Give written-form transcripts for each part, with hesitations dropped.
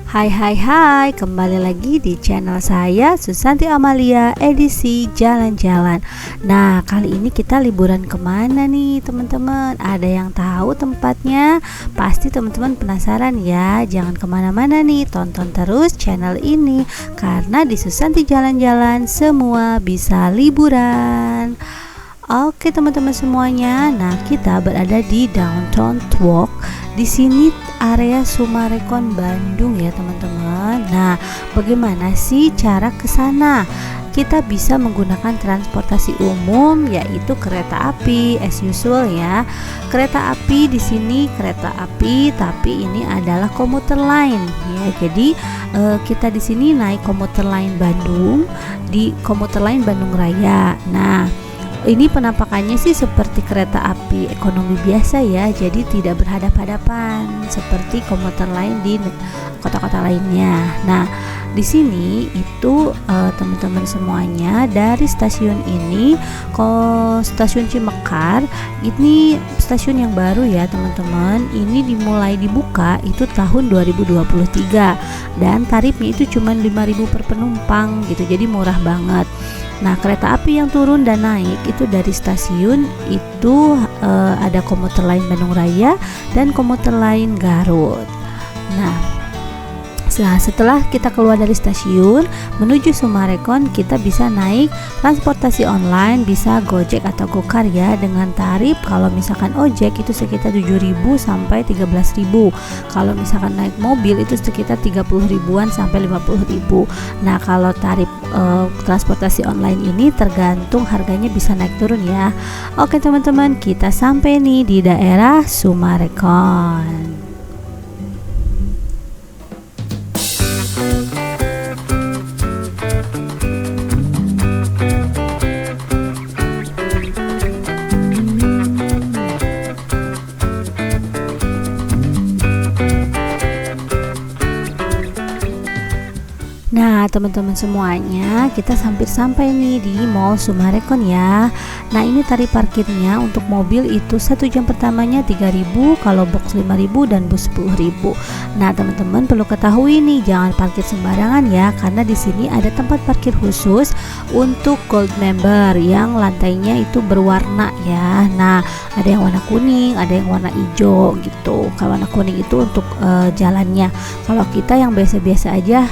Hai hai hai, kembali lagi di channel saya Susanti Amalia edisi jalan-jalan. Nah, kali ini kita liburan kemana nih teman-teman? Ada yang tahu tempatnya? Pasti teman-teman penasaran ya. Jangan kemana-mana nih, tonton terus channel ini, karena di Susanti Jalan-Jalan semua bisa liburan. Oke teman-teman semuanya, nah kita berada di Downtown Twok. Di sini area Summarecon Bandung ya teman-teman. Nah, bagaimana sih cara ke sana? Kita bisa menggunakan transportasi umum, yaitu kereta api as usual ya. Kereta api di sini kereta api, tapi ini adalah komuter line ya. Jadi kita di sini naik komuter line Bandung di komuter line Bandung Raya. Nah, ini penampakannya sih seperti kereta api ekonomi biasa ya, jadi tidak berhadap-hadapan seperti komuter lain di kota-kota lainnya. Nah, di sini itu teman-teman semuanya dari stasiun ini ke stasiun Cimekar, ini stasiun yang baru ya teman-teman. Ini dimulai dibuka itu tahun 2023 dan tarifnya itu cuma 5.000 per penumpang gitu, jadi murah banget. Nah, kereta api yang turun dan naik itu dari stasiun itu ada komuter lain Bandung Raya dan komuter lain Garut. Nah, setelah kita keluar dari stasiun menuju Summarecon, kita bisa naik transportasi online, bisa Gojek atau Gokar ya, dengan tarif kalau misalkan ojek itu sekitar 7.000 sampai 13.000. Kalau misalkan naik mobil itu sekitar 30 ribuan sampai 50.000. Nah, kalau tarif transportasi online ini tergantung harganya, bisa naik turun ya. Oke teman-teman, kita sampai nih di daerah Summarecon. Nah teman-teman semuanya, kita sampai nih di Mall Summarecon ya. Nah, ini tarif parkirnya untuk mobil itu 1 jam pertamanya 3.000, kalau box 5.000 dan bus 10.000. Nah teman-teman perlu ketahui nih, jangan parkir sembarangan ya, karena di sini ada tempat parkir khusus untuk gold member yang lantainya itu berwarna ya. Nah, ada yang warna kuning, ada yang warna hijau gitu. Kalau warna kuning itu untuk jalannya. Kalau kita yang biasa-biasa aja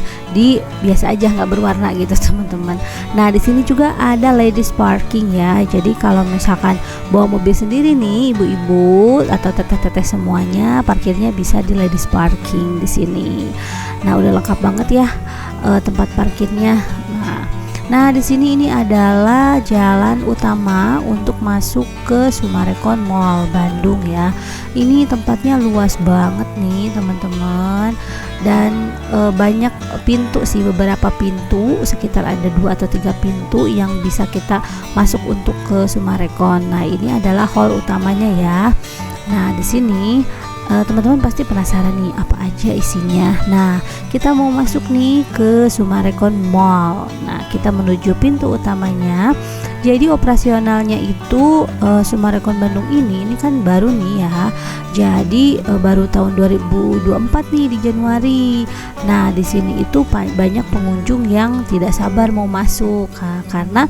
biasa aja nggak berwarna gitu teman-teman. Nah, di sini juga ada ladies parking ya. Jadi kalau misalkan bawa mobil sendiri nih, ibu-ibu atau teteh-teteh semuanya, parkirnya bisa di ladies parking di sini. Nah, udah lengkap banget ya tempat parkirnya. Nah, di sini ini adalah jalan utama untuk masuk ke Summarecon Mall Bandung ya. Ini tempatnya luas banget nih teman-teman, dan banyak pintu sih, beberapa pintu, sekitar ada 2 atau 3 pintu yang bisa kita masuk untuk ke Summarecon. Nah, ini adalah hall utamanya ya. Nah, di sini teman-teman pasti penasaran nih apa aja isinya. Nah, kita mau masuk nih ke Summarecon Mall. Nah, kita menuju pintu utamanya. Jadi operasionalnya itu Summarecon Bandung ini kan baru nih ya. Jadi baru tahun 2024 nih di Januari. Nah, di sini itu banyak pengunjung yang tidak sabar mau masuk karena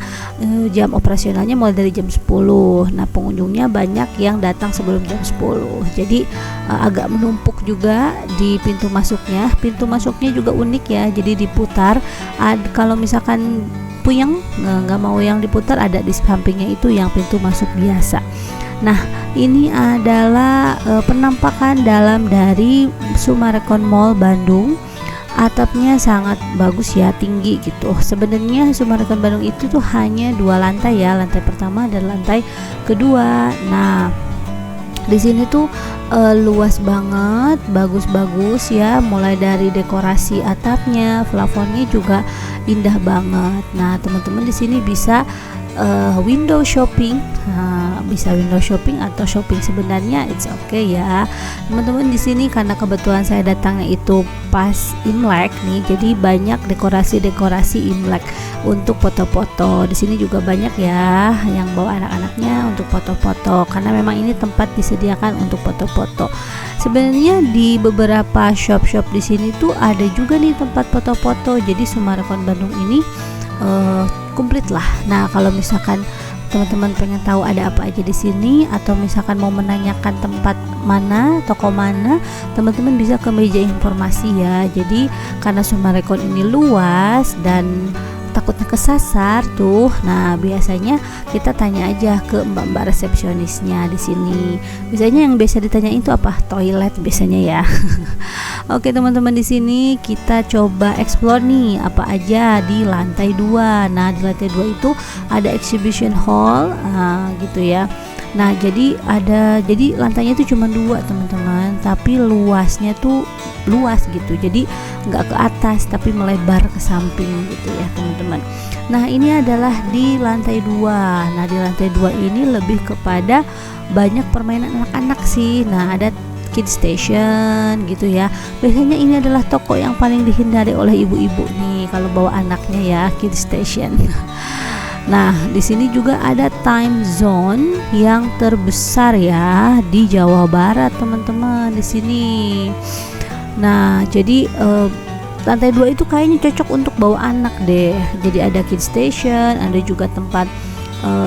jam operasionalnya mulai dari jam 10. Nah, pengunjungnya banyak yang datang sebelum jam 10. Jadi agak menumpuk juga di pintu masuknya. Pintu masuknya juga unik ya. Jadi diputar. Kalau misalkan puyeng nggak mau yang diputar, ada di sampingnya itu yang pintu masuk biasa. Nah, ini adalah penampakan dalam dari Summarecon Mall Bandung. Atapnya sangat bagus ya, tinggi gitu. Sebenarnya Summarecon Bandung itu tuh hanya 2 lantai ya, lantai pertama dan lantai kedua. Nah, di sini tuh luas banget, bagus-bagus ya, mulai dari dekorasi atapnya, plafonnya juga indah banget. Nah, teman-teman di sini bisa window shopping, bisa window shopping atau shopping sebenarnya, it's okay ya teman-teman. Di sini karena kebetulan saya datangnya itu pas Imlek nih, jadi banyak dekorasi Imlek untuk foto-foto. Di sini juga banyak ya yang bawa anak-anaknya untuk foto-foto karena memang ini tempat disediakan untuk foto-foto. Sebenarnya di beberapa shop-shop di sini tuh ada juga nih tempat foto-foto. Jadi Summarecon Bandung ini komplit lah. Nah, kalau misalkan teman-teman pengen tahu ada apa aja di sini atau misalkan mau menanyakan tempat mana, toko mana, teman-teman bisa ke meja informasi ya. Jadi karena Summarecon ini luas dan takutnya kesasar tuh. Nah, biasanya kita tanya aja ke mbak-mbak resepsionisnya di sini. Biasanya yang biasa ditanya itu apa? Toilet biasanya ya. Oke, teman-teman, di sini kita coba explore nih apa aja di lantai 2. Nah, di lantai 2 itu ada exhibition hall gitu ya. Nah, jadi lantainya itu cuma 2 teman-teman, tapi luasnya tuh luas gitu. Jadi nggak ke atas tapi melebar ke samping gitu ya teman-teman. Nah, ini adalah di lantai 2. Nah, di lantai 2 ini lebih kepada banyak permainan anak-anak sih. Nah, ada kids station gitu ya. Biasanya ini adalah toko yang paling dihindari oleh ibu-ibu nih kalau bawa anaknya ya, kids station. Nah, di sini juga ada time zone yang terbesar ya di Jawa Barat, teman-teman, di sini. Nah, jadi lantai 2 itu kayaknya cocok untuk bawa anak deh. Jadi ada kids station, ada juga tempat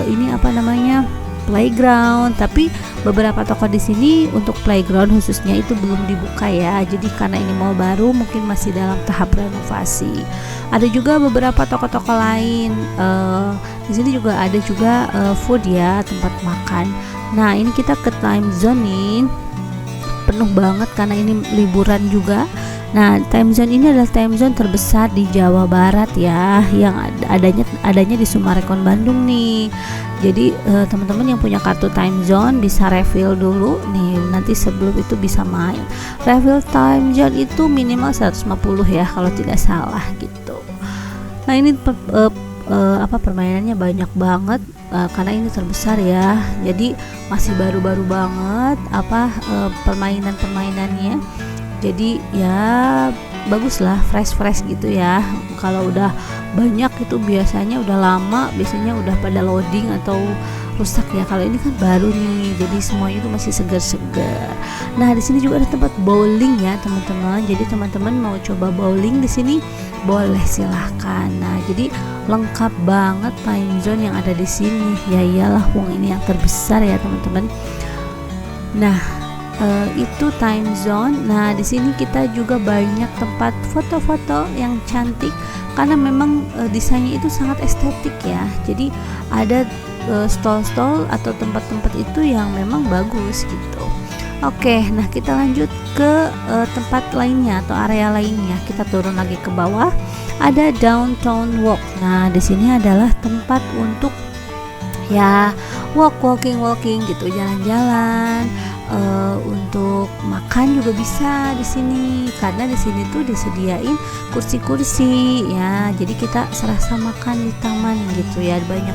ini apa namanya? Playground. Tapi beberapa toko di sini untuk playground khususnya itu belum dibuka ya. Jadi karena ini mall baru mungkin masih dalam tahap renovasi. Ada juga beberapa toko-toko lain. Di sini juga ada juga food ya, tempat makan. Nah, ini kita ke time zone nih. Penuh banget karena ini liburan juga. Nah, time zone ini adalah time zone terbesar di Jawa Barat ya, yang adanya di Summarecon Bandung nih. Jadi teman-teman yang punya kartu time zone bisa refill dulu nih, nanti sebelum itu bisa main. Refill time zone itu minimal 150 ya kalau tidak salah gitu. Nah, ini permainannya banyak banget karena ini terbesar ya. Jadi masih baru-baru banget permainan-permainannya. Jadi ya bagus lah, fresh gitu ya. Kalau udah banyak itu biasanya udah lama, biasanya udah pada loading atau rusak ya. Kalau ini kan baru nih, jadi semuanya itu masih segar-segar. Nah, di sini juga ada tempat bowling ya teman-teman. Jadi teman-teman mau coba bowling di sini boleh, silahkan. Nah, jadi lengkap banget time zone yang ada di sini. Ya iyalah, wong ini yang terbesar ya teman-teman. Nah, itu time zone. Nah, di sini kita juga banyak tempat foto-foto yang cantik karena memang desainnya itu sangat estetik ya. Jadi ada stall-stall atau tempat-tempat itu yang memang bagus gitu. Oke, nah kita lanjut ke tempat lainnya atau area lainnya. Kita turun lagi ke bawah. Ada downtown walk. Nah, di sini adalah tempat untuk ya walking gitu, jalan-jalan. Untuk makan juga bisa di sini karena di sini tuh disediain kursi-kursi ya. Jadi kita serasa makan di taman gitu ya. Banyak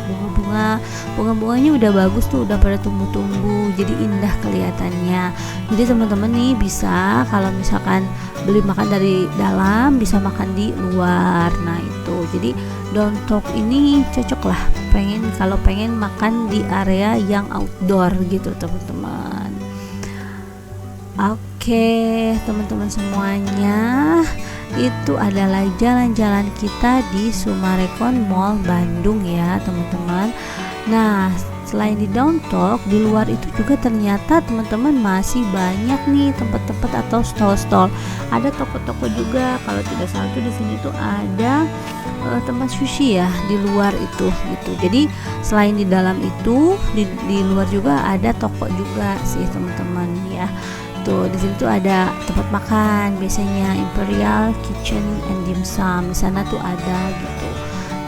bunga-bunganya udah bagus tuh, udah pada tumbuh-tumbuh. Jadi indah kelihatannya. Jadi teman-teman nih bisa kalau misalkan beli makan dari dalam bisa makan di luar. Nah, itu. Jadi downtown ini cocok lah kalau pengen makan di area yang outdoor gitu teman-teman. Oke, teman-teman semuanya, itu adalah jalan-jalan kita di Summarecon Mall Bandung ya teman-teman. Nah, selain di downtown, di luar itu juga ternyata teman-teman masih banyak nih tempat-tempat atau stall-stall. Ada toko-toko juga. Kalau tidak salah tuh di sini tuh ada tempat sushi ya di luar itu gitu. Jadi selain di dalam itu di luar juga ada toko juga sih teman-teman ya. Tuh di situ ada tempat makan, biasanya Imperial Kitchen and Dim Sum. Di sana tuh ada gitu.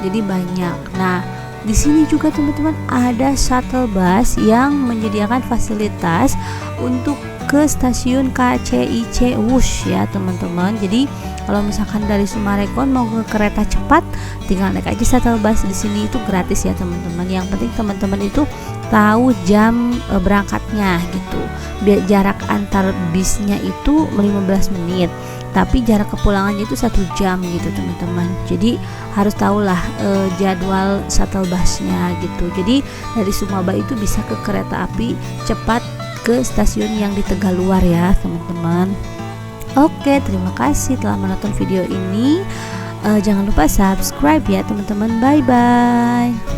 Jadi banyak. Nah, di sini juga teman-teman ada shuttle bus yang menyediakan fasilitas untuk ke stasiun KCIC Wush ya teman-teman. Jadi kalau misalkan dari Summarecon mau ke kereta cepat, tinggal naik aja shuttle bus. Di sini itu gratis ya teman-teman. Yang penting teman-teman itu tahu jam berangkatnya gitu. Jarak antar bisnya itu 15 menit, tapi jarak kepulangannya itu 1 jam gitu teman-teman. Jadi harus tahulah jadwal shuttle busnya gitu. Jadi dari Sumaba itu bisa ke kereta api cepat ke stasiun yang di Tegaluar ya teman-teman. Oke, terima kasih telah menonton video ini. Jangan lupa subscribe ya teman-teman. Bye bye.